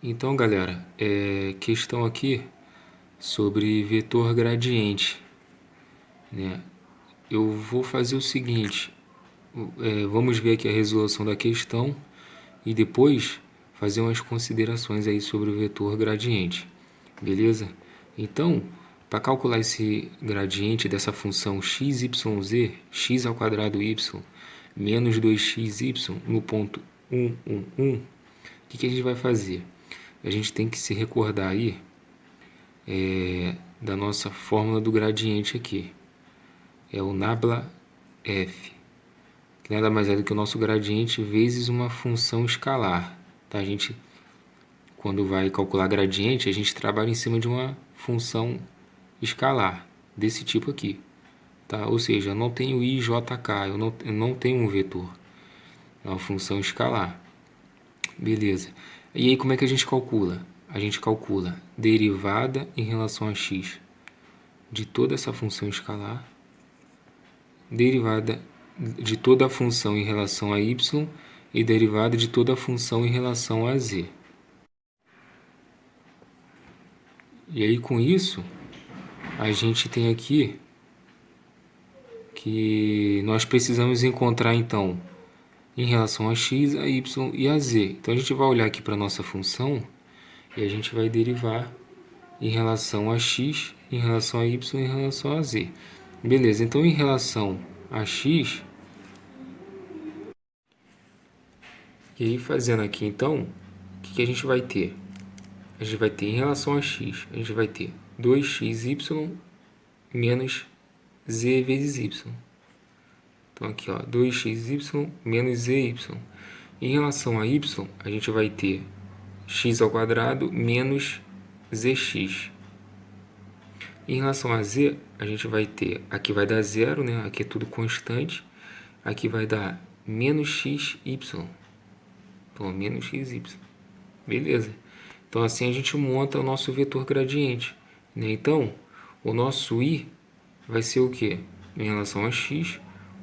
Então, galera, questão aqui sobre vetor gradiente, né? Eu vou fazer o seguinte, vamos ver aqui a resolução da questão e depois fazer umas considerações aí sobre o vetor gradiente, beleza? Então, para calcular esse gradiente dessa função x, y, z, x ao quadrado y menos 2xy no ponto 1, 1, 1, o que a gente vai fazer? A gente tem que se recordar aí da nossa fórmula do gradiente aqui. É o nabla f, que nada mais é do que o nosso gradiente vezes uma função escalar. Tá? A gente, quando vai calcular gradiente, a gente trabalha em cima de uma função escalar, desse tipo aqui. Tá? Ou seja, eu não tenho i, j, k, eu não tenho um vetor. É uma função escalar. Beleza. E aí como é que a gente calcula? A gente calcula derivada em relação a x de toda essa função escalar, derivada de toda a função em relação a y e derivada de toda a função em relação a z. E aí com isso, a gente tem aqui que nós precisamos encontrar então em relação a x, a y e a z. Então a gente vai olhar aqui para a nossa função e a gente vai derivar em relação a x, em relação a y e em relação a z. Beleza, então em relação a x, e aí fazendo aqui então, o que a gente vai ter? A gente vai ter em relação a x, a gente vai ter 2xy menos z vezes y. Então aqui, ó, 2xy menos zy. Em relação a y, a gente vai ter x ao quadrado menos zx. Em relação a z, a gente vai ter, aqui vai dar zero, né? Aqui é tudo constante. Aqui vai dar menos xy. Então, menos xy. Beleza. Então, assim a gente monta o nosso vetor gradiente, né? Então, o nosso i vai ser o quê? Em relação a x,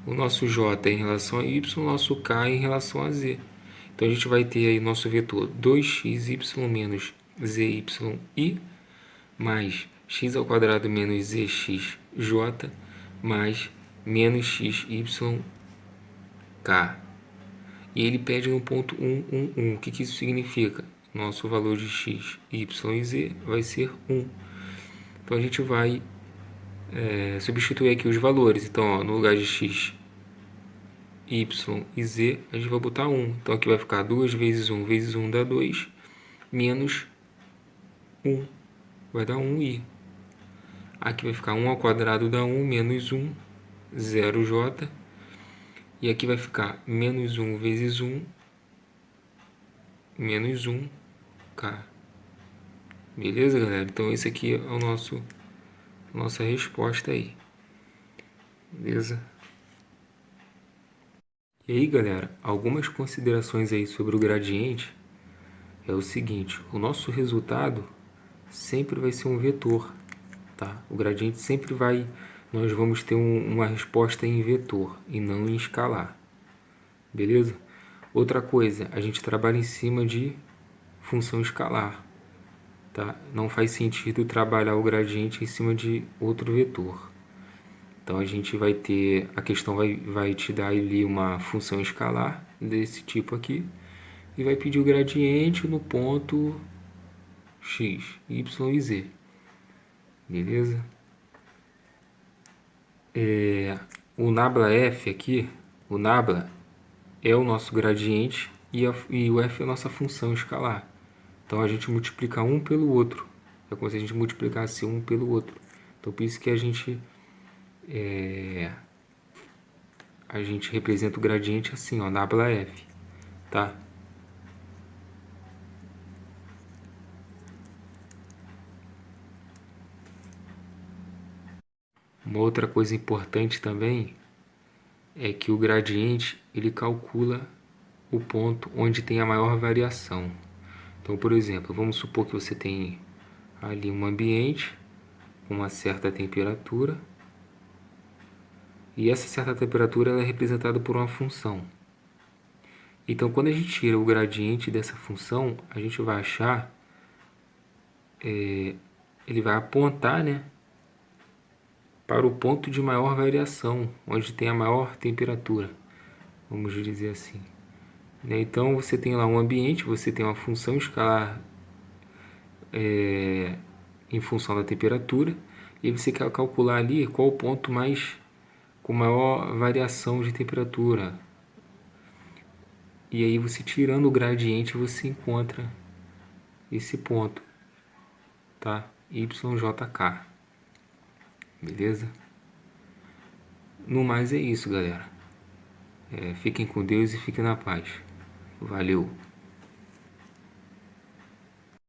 o nosso j em relação a y, o nosso k em relação a z. Então, a gente vai ter aí nosso vetor 2xy menos zy mais x ao quadrado menos zxj mais menos xyk. E ele pede no ponto 1, 1, 1. O que isso significa? Nosso valor de x, y e z vai ser 1. Então a gente vai substituir aqui os valores. Então, ó, no lugar de x, y e z, a gente vai botar 1. Então aqui vai ficar 2 vezes 1 vezes 1 dá 2, menos 1, vai dar 1i. Aqui vai ficar 1 ao quadrado dá 1, menos 1, 0j. E aqui vai ficar menos 1 vezes 1, menos 1k. Beleza, galera? Então esse aqui é o nossa resposta aí. Beleza? E aí, galera, algumas considerações aí sobre o gradiente é o seguinte: o nosso resultado sempre vai ser um vetor, tá? O gradiente sempre vai, nós vamos ter uma resposta em vetor e não em escalar. Beleza? Outra coisa, a gente trabalha em cima de função escalar, tá? Não faz sentido trabalhar o gradiente em cima de outro vetor. Então a gente vai ter, a questão vai te dar ali uma função escalar desse tipo aqui e vai pedir o gradiente no ponto x, y e z. Beleza? O nabla f aqui, o nabla é o nosso gradiente e o f é a nossa função escalar. Então a gente multiplica um pelo outro. É como se a gente multiplicasse um pelo outro. Então por isso que a gente representa o gradiente assim, ó, nabla f, tá? Uma outra coisa importante também é que o gradiente ele calcula o ponto onde tem a maior variação. Então, por exemplo, vamos supor que você tem ali um ambiente com uma certa temperatura e essa certa temperatura ela é representada por uma função. Então, quando a gente tira o gradiente dessa função, a gente vai achar, ele vai apontar, né, para o ponto de maior variação, onde tem a maior temperatura, vamos dizer assim. Então, você tem lá um ambiente, você tem uma função escalar em função da temperatura, e você quer calcular ali qual o ponto com maior variação de temperatura. E aí você tirando o gradiente, você encontra esse ponto, tá? YJK, beleza? No mais é isso, galera. Fiquem com Deus e fiquem na paz. Valeu!